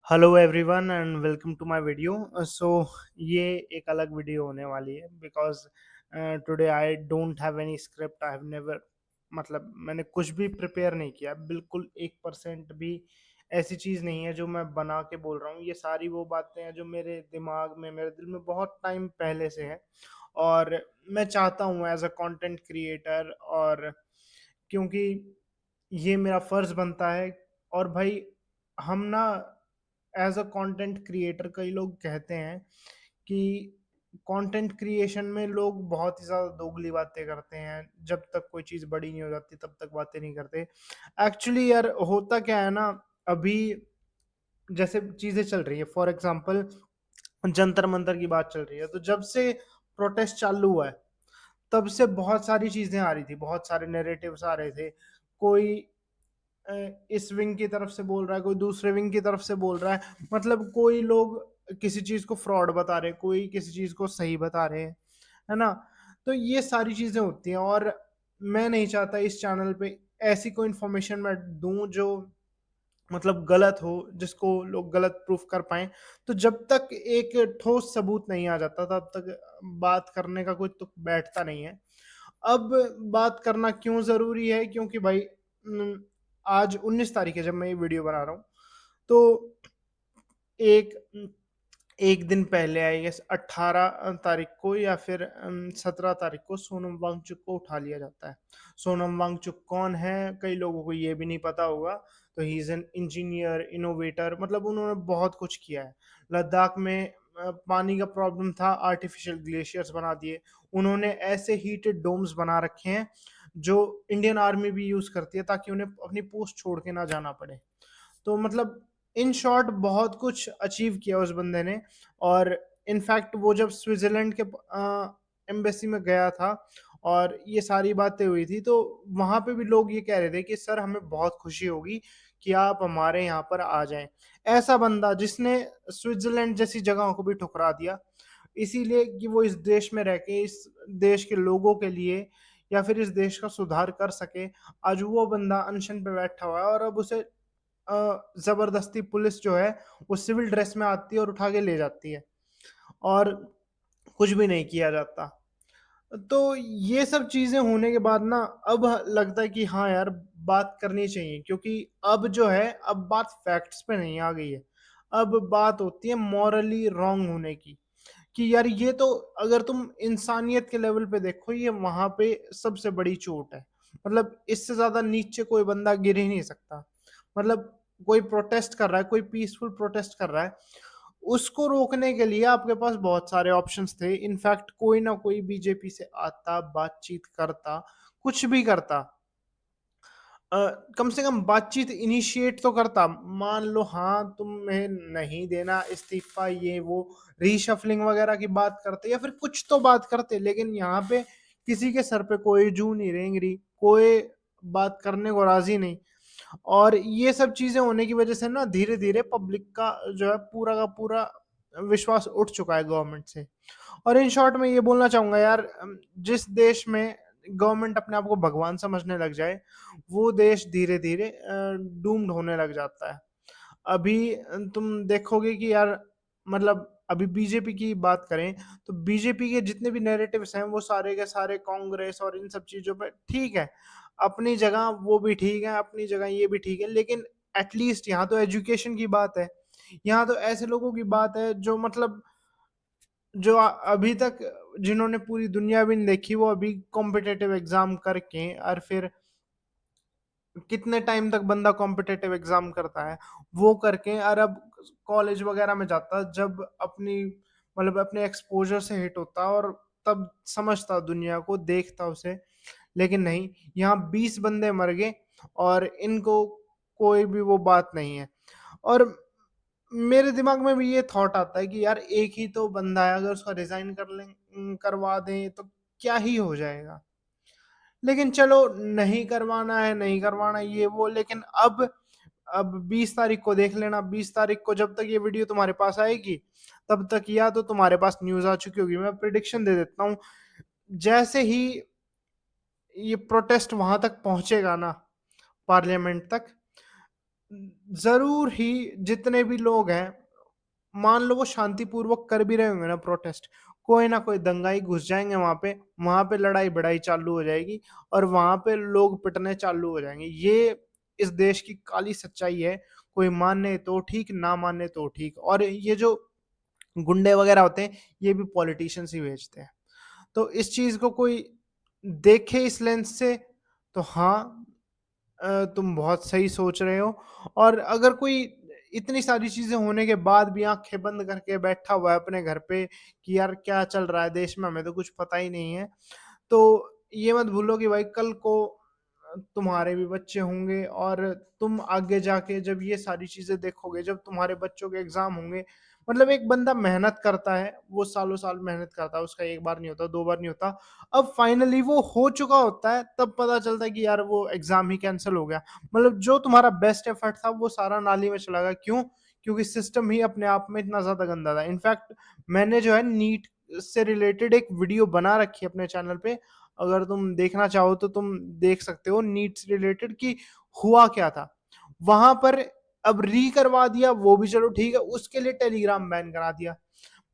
Hello everyone and welcome to my video. So ये एक अलग वीडियो होने वाली है because today I don't have any script. I have never मैंने कुछ भी प्रिपेयर नहीं किया, बिल्कुल 1% भी ऐसी चीज़ नहीं है जो मैं बना के बोल रहा हूँ। ये सारी वो बातें हैं जो मेरे दिमाग में, मेरे दिल में बहुत टाइम पहले से है और मैं चाहता हूँ एज अ कंटेंट क्रिएटर, और क्योंकि ये मेरा फ़र्ज़ बनता है। और भाई हम ना एज अ कंटेंट क्रिएटर, कई लोग कहते हैं कि कंटेंट क्रिएशन में लोग बहुत ही ज़्यादा दोगली बातें करते हैं, जब तक कोई चीज़ बड़ी नहीं हो जाती तब तक बातें नहीं करते। एक्चुअली यार होता क्या है ना, अभी जैसे चीज़ें चल रही है, फॉर एग्जांपल जंतर मंतर की बात चल रही है, तो जब से प्रोटेस्ट चालू हुआ है तब से बहुत सारी चीज़ें आ रही थी, बहुत सारे नैरेटिव्स आ रहे थे। कोई अ, इस विंग की तरफ से बोल रहा है, कोई दूसरे विंग की तरफ से बोल रहा है। मतलब कोई लोग किसी चीज़ को फ्रॉड बता रहे हैं, कोई किसी चीज़ को सही बता रहे हैं, है ना? तो ये सारी चीज़ें होती हैं और मैं नहीं चाहता इस चैनल पे ऐसी कोई इन्फॉर्मेशन मैं दूँ जो गलत हो, जिसको लोग गलत प्रूफ कर पाएँ। तो जब तक एक ठोस सबूत नहीं आ जाता तब तक बात करने का कोई तुक बैठता नहीं है। अब बात करना क्यों ज़रूरी है? क्योंकि भाई आज 19 तारीख है जब मैं ये वीडियो बना रहा हूँ। तो एक 1 दिन पहले आई गेस 18 तारीख को या फिर 17 तारीख को सोनम वांगचुक को उठा लिया जाता है। सोनम वांगचुक कौन है? कई लोगों को ये भी नहीं पता होगा। तो he is an engineer, innovator, मतलब उन्होंने बहुत कुछ किया है। लद्दाख में पानी का प्रॉब्लम था, आर्टिफिशियल ग्लेशियर्स बना दिए। उन्होंने ऐसे हीटेड डोम्स बना रखे हैं जो इंडियन आर्मी भी यूज़ करती है ताकि उन्हें अपनी पोस्ट छोड़ के ना जाना पड़े। तो इन शॉर्ट बहुत कुछ अचीव किया उस बंदे ने। और इनफैक्ट वो जब स्विट्जरलैंड के एम्बेसी में गया था और ये सारी बातें हुई थी, तो वहाँ पे भी लोग ये कह रहे थे कि सर हमें बहुत खुशी होगी कि आप हमारे यहाँ पर आ जाएं। ऐसा बंदा जिसने स्विट्जरलैंड जैसी जगहों को भी ठुकरा दिया, इसीलिए कि वो इस देश में रह के इस देश के लोगों के लिए या फिर इस देश का सुधार कर सके। आज वो बंदा अनशन पे बैठा हुआ है और अब उसे ज़बरदस्ती पुलिस जो है वो सिविल ड्रेस में आती है और उठा के ले जाती है और कुछ भी नहीं किया जाता। तो ये सब चीज़ें होने के बाद ना अब लगता है कि हाँ यार, बात करनी चाहिए, क्योंकि अब जो है, अब बात फैक्ट्स पे नहीं आ गई है। अब बात होती है मॉरली रॉन्ग होने की, कि यार ये तो अगर तुम इंसानियत के लेवल पे देखो, ये वहाँ पे सबसे बड़ी चोट है। इससे ज़्यादा नीचे कोई बंदा गिर ही नहीं सकता। मतलब कोई प्रोटेस्ट कर रहा है, कोई पीसफुल प्रोटेस्ट कर रहा है, उसको रोकने के लिए आपके पास बहुत सारे ऑप्शंस थे। इनफैक्ट कोई ना कोई बीजेपी से आता, बातचीत करता, कुछ भी करता। अ, कम से कम बातचीत इनिशिएट तो करता। मान लो हाँ, तुम्हें नहीं देना इस्तीफा, ये वो रीशफलिंग वगैरह की बात करते या फिर कुछ तो बात करते, लेकिन यहाँ पे किसी के सर पे कोई जू नहीं रेंग रही, कोई बात करने को राजी नहीं। और ये सब चीजें होने की वजह से ना धीरे धीरे पब्लिक का जो है पूरा का पूरा विश्वास उठ चुका है गवर्नमेंट से। और इन शॉर्ट में ये बोलना चाहूंगा यार, जिस देश में गवर्नमेंट अपने आप को भगवान समझने लग जाए, वो देश धीरे धीरे डूम्ड होने लग जाता है। अभी तुम देखोगे कि यार, अभी बीजेपी की बात करें तो बीजेपी के जितने भी नैरेटिव्स हैं वो सारे के सारे कांग्रेस और इन सब चीजों पे ठीक है। अपनी जगह वो भी ठीक है, अपनी जगह ये भी ठीक है, लेकिन एटलीस्ट यहाँ तो एजुकेशन की बात है। यहाँ तो ऐसे लोगों की बात है जो अभी तक, जिन्होंने पूरी दुनिया भी नहीं देखी, वो अभी कॉम्पिटेटिव एग्जाम करके, और फिर कितने टाइम तक बंदा कॉम्पिटेटिव एग्जाम करता है, वो करके और अब कॉलेज वगैरह में जाता, जब अपने एक्सपोजर से हिट होता और तब समझता दुनिया को, देखता उसे। लेकिन नहीं, यहाँ 20 बंदे मर गए और इनको कोई भी वो बात नहीं है। और मेरे दिमाग में भी ये थॉट आता है कि यार एक ही तो बंदा है, अगर उसका रिजाइन करवा दें तो क्या ही हो जाएगा। लेकिन चलो, नहीं करवाना है, नहीं करवाना ये वो, लेकिन अब 20 तारीख को देख लेना। 20 तारीख को जब तक ये वीडियो तुम्हारे पास आएगी तब तक या तो तुम्हारे पास न्यूज आ चुकी होगी। मैं प्रिडिक्शन दे देता हूँ, जैसे ही ये प्रोटेस्ट वहां तक पहुंचेगा ना, पार्लियामेंट तक, ज़रूर ही जितने भी लोग हैं, मान लो वो शांतिपूर्वक कर भी रहे होंगे ना प्रोटेस्ट, कोई ना कोई दंगाई घुस जाएँगे वहाँ पे लड़ाई-बड़ाई चालू हो जाएगी और वहाँ पे लोग पिटने चालू हो जाएँगे। ये इस देश की काली सच्चाई है, कोई माने तो ठीक, ना माने तो ठीक। और ये जो गुंडे वगैरह होते हैं, ये भी पॉलिटिशियंस ही भेजते हैं। तो इस चीज़ को कोई देखे इस लेंस से, तो हाँ, तुम बहुत सही सोच रहे हो। और अगर कोई इतनी सारी चीज़ें होने के बाद भी आँखें बंद करके बैठा हुआ है अपने घर पे कि यार क्या चल रहा है देश में, हमें तो कुछ पता ही नहीं है, तो ये मत भूलो कि भाई कल को तुम्हारे भी बच्चे होंगे और तुम आगे जाके जब ये सारी चीज़ें देखोगे, जब तुम्हारे बच्चों के एग्ज़ाम होंगे, मतलब एक बंदा मेहनत करता है, वो सालों-साल मेहनत करता है, उसका 1 बार नहीं होता, 2 बार नहीं होता। अब फाइनली वो हो चुका होता है, तब पता चलता है कि यार वो एग्ज़ाम ही कैंसल हो गया। मतलब जो तुम्हारा बेस्ट एफर्ट था, वो सारा नाली में चला गया। क्यों? क्योंकि सिस्टम ही अपने आप में इतना ज़्यादा गंदा था। इनफैक्ट मैंने जो है नीट से रिलेटेड एक वीडियो बना रखी है अपने चैनल पे, अगर तुम देखना चाहो तो तुम देख सकते हो, नीट से रिलेटेड कि हुआ क्या था। वहाँ पर अब करवा दिया, वो भी चलो ठीक है, उसके लिए टेलीग्राम बैन करा दिया।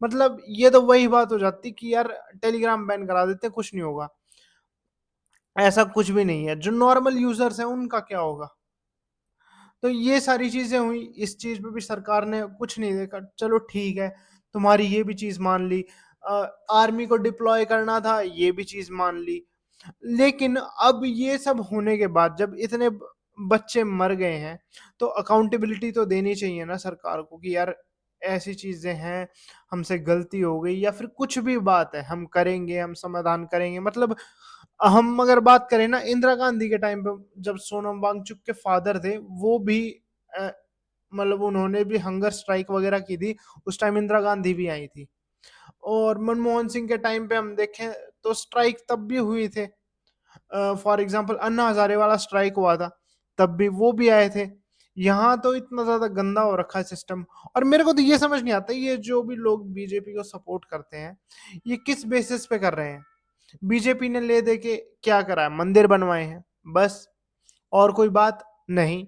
मतलब ये तो वही बात हो जाती कि यार टेलीग्राम बैन करा देते, कुछ नहीं होगा। ऐसा कुछ भी नहीं है, जो नॉर्मल यूज़र्स हैं उनका क्या होगा? तो ये सारी चीज़ें हुई, इस चीज़ पे भी सरकार ने कुछ नहीं देखा, चलो ठीक है, तुम्हारी ये भी चीज़ मान ली। आर्मी को डिप्लॉय करना था, ये भी चीज़ मान ली। लेकिन अब ये सब होने के बाद जब इतने बच्चे मर गए हैं, तो अकाउंटेबिलिटी तो देनी चाहिए ना सरकार को कि यार ऐसी चीजें हैं, हमसे गलती हो गई या फिर कुछ भी बात है, हम करेंगे, हम समाधान करेंगे। मतलब हम अगर बात करें ना, इंदिरा गांधी के टाइम पे जब सोनम वांगचुक के फादर थे, वो भी अ, मतलब उन्होंने भी हंगर स्ट्राइक वगैरह की थी, उस टाइम इंदिरा गांधी भी आई थी। और मनमोहन सिंह के टाइम पे हम देखें तो स्ट्राइक तब भी हुई थे। फॉर एग्जाम्पल अन्ना हजारे वाला स्ट्राइक हुआ था, तब भी वो भी आए थे। यहाँ तो इतना ज्यादा गंदा हो रखा है सिस्टम। और मेरे को तो ये समझ नहीं आता, ये जो भी लोग बीजेपी को सपोर्ट करते हैं, ये किस बेसिस पे कर रहे हैं? बीजेपी ने ले दे के क्या करा है? मंदिर बनवाए हैं बस, और कोई बात नहीं।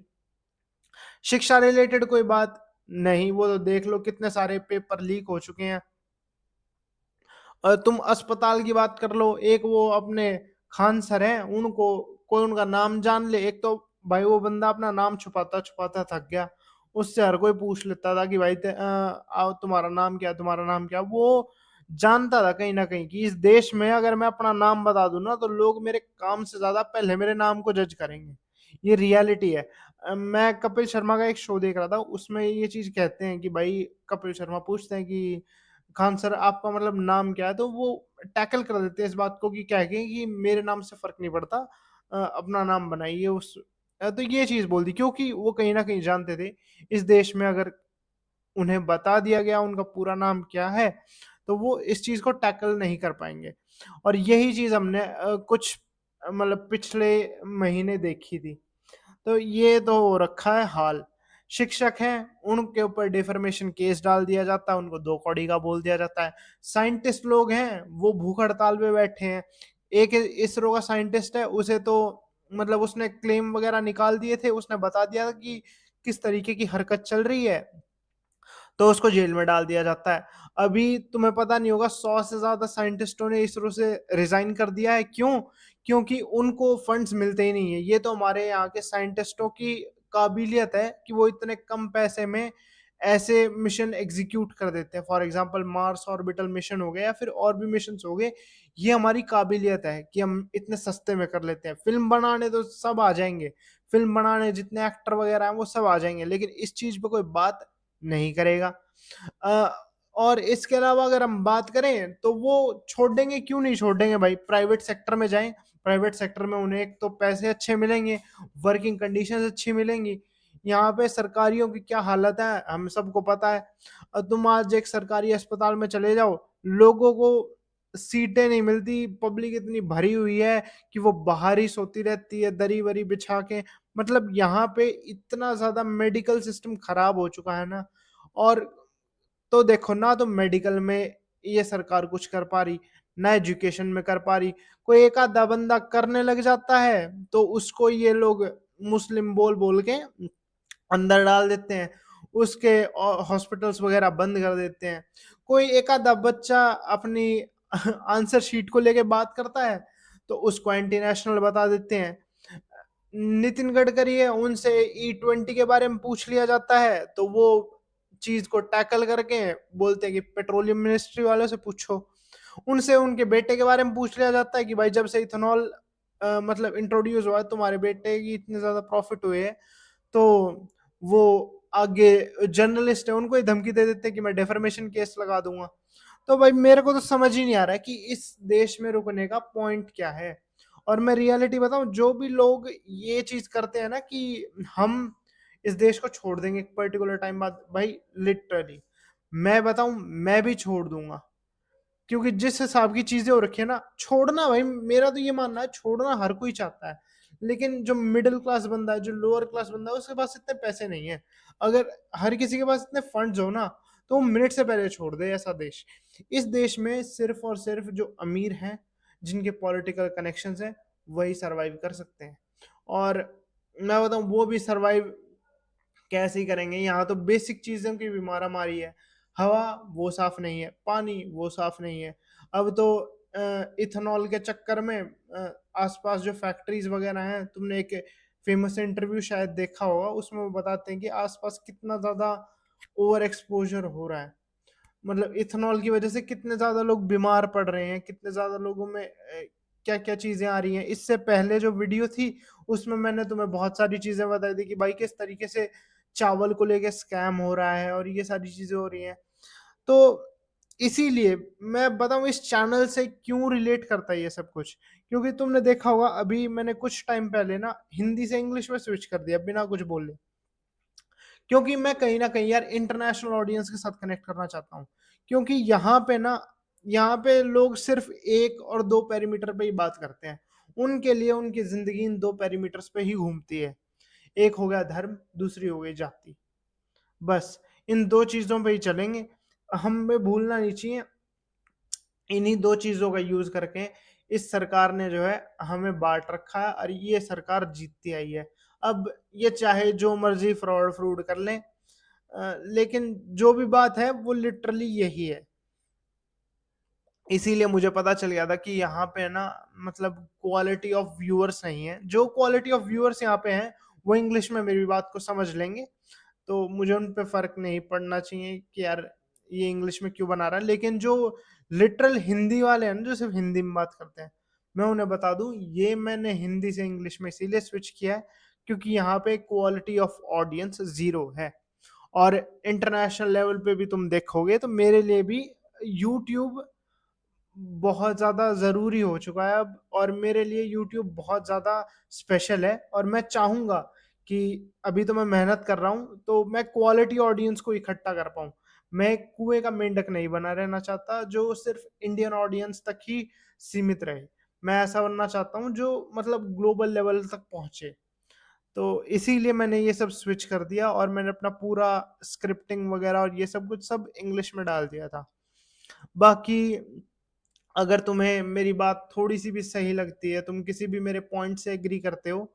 शिक्षा रिलेटेड कोई बात नहीं, वो तो देख लो कितने सारे पेपर लीक हो चुके हैं। तुम अस्पताल की बात कर लो, एक वो अपने खान सर हैं, उनको कोई उनका नाम जान ले, एक तो भाई वो बंदा अपना नाम छुपाता छुपाता थक गया, उससे हर कोई पूछ लेता था कि भाई आओ तुम्हारा नाम क्या, तुम्हारा नाम क्या। वो जानता था कहीं ना कहीं कि इस देश में अगर मैं अपना नाम बता दूं ना, तो लोग मेरे काम से ज्यादा पहले मेरे नाम को जज करेंगे। ये रियलिटी है। मैं कपिल शर्मा का एक शो देख रहा था, उसमें ये चीज कहते हैं कि भाई, कपिल शर्मा पूछते हैं कि खान सर आपका मतलब नाम क्या है, तो वो टैकल कर देते हैं इस बात को कि क्या है कि मेरे नाम से फर्क नहीं पड़ता, अपना नाम बनाइए उस। तो ये चीज बोल दी, क्योंकि वो कहीं ना कहीं जानते थे इस देश में अगर उन्हें बता दिया गया उनका पूरा नाम क्या है, तो वो इस चीज को टैकल नहीं कर पाएंगे। और यही चीज हमने कुछ मतलब पिछले महीने देखी थी। तो ये तो हो रखा है हाल। शिक्षक हैं, उनके ऊपर डिफर्मेशन केस डाल दिया जाता है, उनको दो कौड़ी का बोल दिया जाता है। साइंटिस्ट लोग हैं, वो भूख हड़ताल पे बैठे हैं। एक इसरो का साइंटिस्ट है, उसे तो मतलब उसने क्लेम वगैरह निकाल दिए थे, उसने बता दिया था कि किस तरीके की हरकत चल रही है, तो उसको जेल में डाल दिया जाता है। अभी तुम्हें पता नहीं होगा, 100 से ज्यादा साइंटिस्टों ने इसरो से रिजाइन कर दिया है। क्यों? क्योंकि उनको फंड्स मिलते ही नहीं है। ये तो हमारे यहाँ के साइंटिस्टों की काबिलियत है कि वो इतने कम पैसे में ऐसे मिशन एग्जीक्यूट कर देते हैं। For example Mars orbital mission हो गए या फिर और भी मिशन हो गए, ये हमारी काबिलियत है कि हम इतने सस्ते में कर लेते हैं। फिल्म बनाने तो सब आ जाएंगे, फिल्म बनाने जितने एक्टर वगैरह हैं वो सब आ जाएंगे, लेकिन इस चीज पे कोई बात नहीं करेगा। अ, और इसके अलावा अगर हम बात करें तो वो छोड़ देंगे, क्यों नहीं छोड़ देंगे भाई? प्राइवेट सेक्टर में जाएं, प्राइवेट सेक्टर में उन्हें एक तो पैसे अच्छे मिलेंगे, वर्किंग कंडीशंस अच्छी मिलेंगी। यहाँ पे सरकारियों की क्या हालत है हम सबको पता है। तुम आज एक सरकारी अस्पताल में चले जाओ, लोगों को सीटें नहीं मिलती, पब्लिक इतनी भरी हुई है कि वो बाहर ही सोती रहती है दरी वरी बिछा के। मतलब यहाँ पे इतना ज्यादा मेडिकल सिस्टम खराब हो चुका है ना। और तो देखो ना, तो मेडिकल में ये सरकार कुछ कर पा रही, ना एजुकेशन में कर पा रही। कोई एक आधा बंदा करने लग जाता है, तो उसको ये लोग मुस्लिम बोल बोल के अंदर डाल देते हैं, उसके हॉस्पिटल्स वगैरह बंद कर देते हैं। कोई एक आधा बच्चा अपनी आंसर शीट को लेके बात करता है तो उसको एंटी नेशनल बता देते हैं। नितिन गडकरी है, उनसे E20 के बारे में पूछ लिया जाता है तो वो चीज को टैकल करके बोलते हैं कि पेट्रोलियम मिनिस्ट्री वालों से पूछो। उनसे उनके बेटे के बारे में पूछ लिया जाता है कि भाई जब से इथेनॉल मतलब इंट्रोड्यूस हुआ है, तुम्हारे बेटे की इतने ज्यादा प्रॉफिट हुए हैं, तो वो आगे जर्नलिस्ट है उनको ही धमकी दे देते हैं कि मैं डेफर्मेशन केस लगा दूंगा। तो भाई मेरे को तो समझ ही नहीं आ रहा है कि इस देश में रुकने का पॉइंट क्या है। और मैं रियलिटी बताऊं, जो भी लोग ये चीज करते हैं ना कि हम इस देश को छोड़ देंगे एक पर्टिकुलर टाइम बाद, भाई लिटरली मैं बताऊं मैं भी छोड़ दूंगा। क्योंकि जिस हिसाब की चीजें हो रखी है ना, छोड़ना भाई मेरा तो ये मानना है छोड़ना हर कोई चाहता है। लेकिन जो मिडिल क्लास बंदा है, जो लोअर क्लास बंदा है, उसके पास इतने पैसे नहीं है। अगर हर किसी के पास इतने फंड्स हो ना, तो वो मिनट से पहले छोड़ दे ऐसा देश। इस देश में सिर्फ और सिर्फ जो अमीर हैं, जिनके पॉलिटिकल कनेक्शंस हैं, वही सरवाइव कर सकते हैं। और मैं बताऊं वो भी सरवाइव कैसे ही करेंगे। यहाँ तो बेसिक चीजों की भी मारा मारी है। हवा वो साफ नहीं है, पानी वो साफ नहीं है। अब तो इथेनॉल के चक्कर में आसपास जो फैक्ट्रीज वगैरह हैं, तुमने एक फेमस इंटरव्यू शायद देखा होगा, उसमें वो बताते हैं कि आसपास कितना ज्यादा ओवर एक्सपोजर हो रहा है। मतलब इथेनॉल की वजह से कितने ज्यादा लोग बीमार पड़ रहे हैं, कितने ज्यादा लोगों में क्या क्या चीजें आ रही हैं। इससे पहले जो वीडियो थी उसमें मैंने तुम्हें बहुत सारी चीजें बताई थी कि भाई किस तरीके से चावल को लेके स्कैम हो रहा है और ये सारी चीजें हो रही हैं। तो इसीलिए मैं बताऊं इस चैनल से क्यों रिलेट करता है ये सब कुछ। क्योंकि तुमने देखा होगा अभी मैंने कुछ टाइम पहले ना हिंदी से इंग्लिश में स्विच कर दिया बिना कुछ बोले। क्योंकि मैं कहीं ना कहीं यार इंटरनेशनल ऑडियंस के साथ कनेक्ट करना चाहता हूँ। क्योंकि यहाँ पे ना, यहाँ पे लोग सिर्फ एक और दो पेरीमीटर पे ही बात करते हैं। उनके लिए उनकी जिंदगी इन दो पेरीमीटर्स पे ही घूमती है। एक हो गया धर्म, दूसरी हो गई जाति। बस इन दो चीजों पे ही चलेंगे। हमें भूलना नहीं चाहिए, इन्हीं दो चीजों का यूज करके इस सरकार ने जो है हमें बांट रखा है और ये सरकार जीतती आई है। अब ये चाहे जो मर्जी फ्रॉड फ्रूड कर लें, लेकिन जो भी बात है वो लिटरली यही है। इसीलिए मुझे पता चल गया था कि यहाँ पे ना मतलब क्वालिटी ऑफ व्यूअर्स नहीं है। जो क्वालिटी ऑफ व्यूअर्स यहाँ पे हैं वो इंग्लिश में मेरी बात को समझ लेंगे, तो मुझे उन पे फर्क नहीं पड़ना चाहिए कि यार ये इंग्लिश में क्यों बना रहा है। लेकिन जो लिटरल हिंदी वाले हैं ना, जो सिर्फ हिंदी में बात करते हैं, मैं उन्हें बता दूं ये मैंने हिंदी से इंग्लिश में इसीलिए स्विच किया है क्योंकि यहाँ पे क्वालिटी ऑफ ऑडियंस जीरो है। और इंटरनेशनल लेवल पे भी तुम देखोगे तो मेरे लिए भी यूट्यूब बहुत ज़्यादा ज़रूरी हो चुका है अब। और मेरे लिए यूट्यूब बहुत ज़्यादा स्पेशल है और मैं चाहूँगा कि अभी तो मैं मेहनत कर रहा हूँ तो मैं क्वालिटी ऑडियंस को इकट्ठा कर पाऊँ। मैं एक कुएं का मेंढक नहीं बना रहना चाहता जो सिर्फ इंडियन ऑडियंस तक ही सीमित रहे। मैं ऐसा बनना चाहता हूँ जो मतलब ग्लोबल लेवल तक पहुँचे। तो इसीलिए मैंने ये सब स्विच कर दिया और मैंने अपना पूरा स्क्रिप्टिंग वगैरह और ये सब कुछ सब इंग्लिश में डाल दिया था। बाकी अगर तुम्हें मेरी बात थोड़ी सी भी सही लगती है, तुम किसी भी मेरे पॉइंट से एग्री करते हो,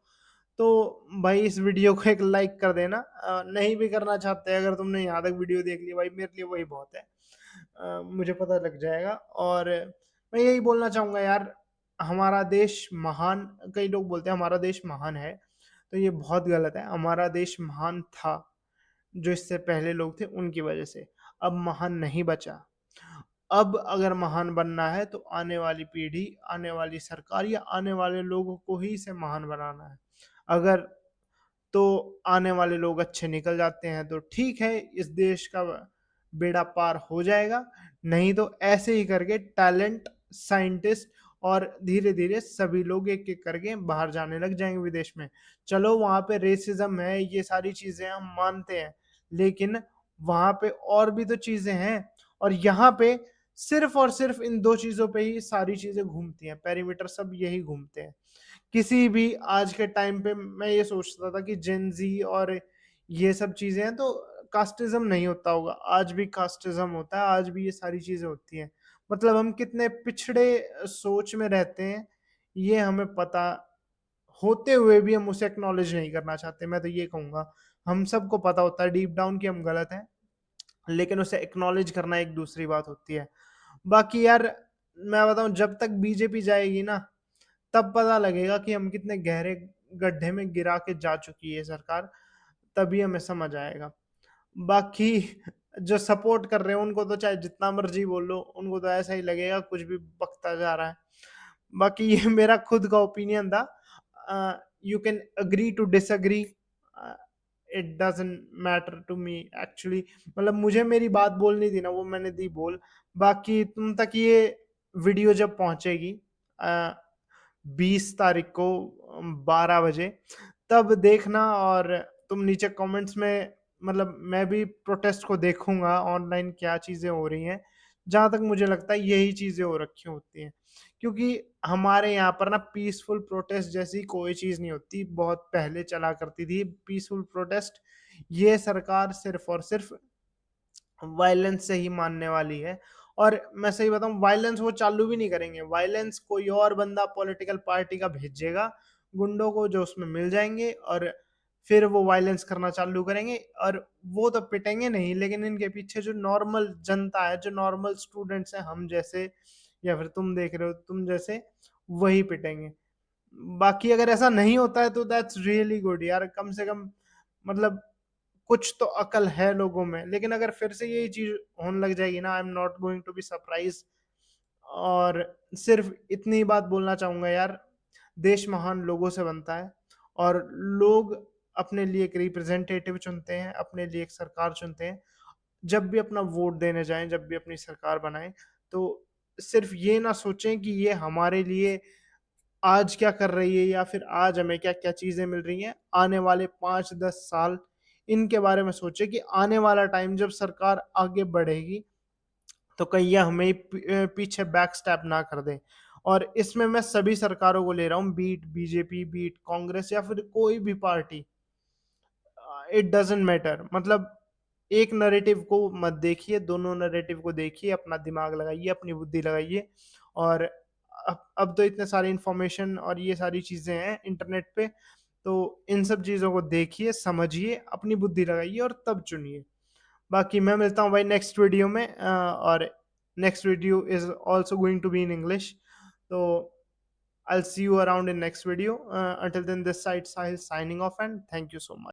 तो भाई इस वीडियो को एक लाइक कर देना। नहीं भी करना चाहते अगर तुमने यहाँ तक वीडियो देख ली, भाई मेरे लिए वही बहुत है। मुझे पता लग जाएगा। और मैं यही बोलना चाहूँगा यार, हमारा देश महान, कई लोग बोलते हैं हमारा देश महान है, तो ये बहुत गलत है। हमारा देश महान था, जो इससे पहले लोग थे उनकी वजह से। अब महान नहीं बचा। अब अगर महान बनना है तो आने वाली पीढ़ी, आने वाली सरकार या आने वाले लोगों को ही इसे महान बनाना है। अगर तो आने वाले लोग अच्छे निकल जाते हैं तो ठीक है, इस देश का बेड़ा पार हो जाएगा। नहीं तो ऐसे ही करके टैलेंट, साइंटिस्ट और धीरे धीरे सभी लोग एक एक करके बाहर जाने लग जाएंगे विदेश में। चलो वहां पे रेसिज्म है, ये सारी चीजें हम मानते हैं, लेकिन वहां पे और भी तो चीजें हैं। और यहाँ पे सिर्फ और सिर्फ इन दो चीजों पे ही सारी चीजें घूमती हैं, पेरीमीटर सब यही घूमते हैं। किसी भी आज के टाइम पे मैं ये सोचता था कि जेनजी और ये सब चीजें हैं तो कास्टिज्म नहीं होता होगा, आज भी कास्टिज्म होता है, आज भी ये सारी चीजें होती हैं। मतलब हम कितने पिछड़े सोच में रहते हैं, ये हमें पता होते हुए भी हम उसे एक्नॉलेज नहीं करना चाहते। मैं तो ये कहूंगा हम सबको पता होता है डीप डाउन कि हम गलत हैं, लेकिन उसे एक्नॉलेज करना एक दूसरी बात होती है। बाकी यार मैं बताऊँ, जब तक बीजेपी जाएगी ना, तब पता लगेगा कि हम कितने गहरे गड्ढे में गिरा के जा चुकी है सरकार, तभी हमें समझ आएगा। बाकी जो सपोर्ट कर रहे हैं उनको तो चाहे जितना मर्ज़ी बोल लो, उनको तो ऐसा ही लगेगा कुछ भी बकता जा रहा है। बाकी ये मेरा खुद का ओपिनियन था। You can agree to disagree, it doesn't matter to me actually. मतलब मुझे मेरी बात बोलनी थी ना, वो मैंने दी बोल। बाकी तुम तक ये वीडियो जब पहुँचेगी अ, 20 तारीख को 12 बजे, तब देखना। और तुम नीचे कमेंट्स में, मतलब मैं भी प्रोटेस्ट को देखूँगा ऑनलाइन क्या चीज़ें हो रही हैं। जहाँ तक मुझे लगता है यही चीज़ें हो रखी होती हैं। क्योंकि हमारे यहाँ पर ना पीसफुल प्रोटेस्ट जैसी कोई चीज़ नहीं होती, बहुत पहले चला करती थी पीसफुल प्रोटेस्ट। ये सरकार सिर्फ़ और सिर्फ़ वायलेंस से ही मानने वाली है। और मैं सही बताऊँ, वायलेंस वो चालू भी नहीं करेंगे, वायलेंस कोई और बंदा पॉलिटिकल पार्टी का भेजेगा, गुंडों को जो उसमें मिल जाएँगे, और फिर वो वायलेंस करना चालू करेंगे। और वो तो पिटेंगे नहीं, लेकिन इनके पीछे जो नॉर्मल जनता है, जो नॉर्मल स्टूडेंट्स हैं हम जैसे, या फिर तुम देख रहे हो तुम जैसे, वही पिटेंगे। बाकी अगर ऐसा नहीं होता है तो दैट्स रियली गुड यार, कम से कम मतलब कुछ तो अकल है लोगों में। लेकिन अगर फिर से यही चीज़ होने लग जाएगी ना, I am not going to be surprise. और सिर्फ़ इतनी बात बोलना चाहूँगा यार, देश महान लोगों से बनता है, और लोग अपने लिए एक रिप्रेजेंटेटिव चुनते हैं, अपने लिए एक सरकार चुनते हैं। जब भी अपना वोट देने जाएँ, जब भी अपनी सरकार बनाएँ, तो सिर्फ़ ये ना सोचें कि ये हमारे लिए आज क्या कर रही है, या फिर आज हमें क्या-क्या चीज़ें मिल रही हैं, आने वाले 5-10 साल इनके बारे में सोचें कि आने वाला टाइम जब सरकार आगे बढ़ेगी, तो कहीं ये हमें पीछे बैक स्टेप ना कर दें। और इसमें मैं सभी सरकारों को ले रहा हूँ, B it BJP, B it Congress, या फिर कोई भी पार्टी। इट डज़न्ट मैटर, मतलब एक नैरेटिव को मत देखिए, दोनों नैरेटिव को देखिए, अपना दिमाग लगाइए, अपनी बुद्धि लगाइए। और अब तो इतने सारे इन्फॉर्मेशन और ये सारी चीज़ें हैं इंटरनेट पे, तो इन सब चीज़ों को देखिए, समझिए, अपनी बुद्धि लगाइए और तब चुनिए। बाकी मैं मिलता हूँ भाई नेक्स्ट वीडियो में, और next video is also going to be in English. तो I'll see you around in next video. Until then, this side Sahil signing off, and thank you so much.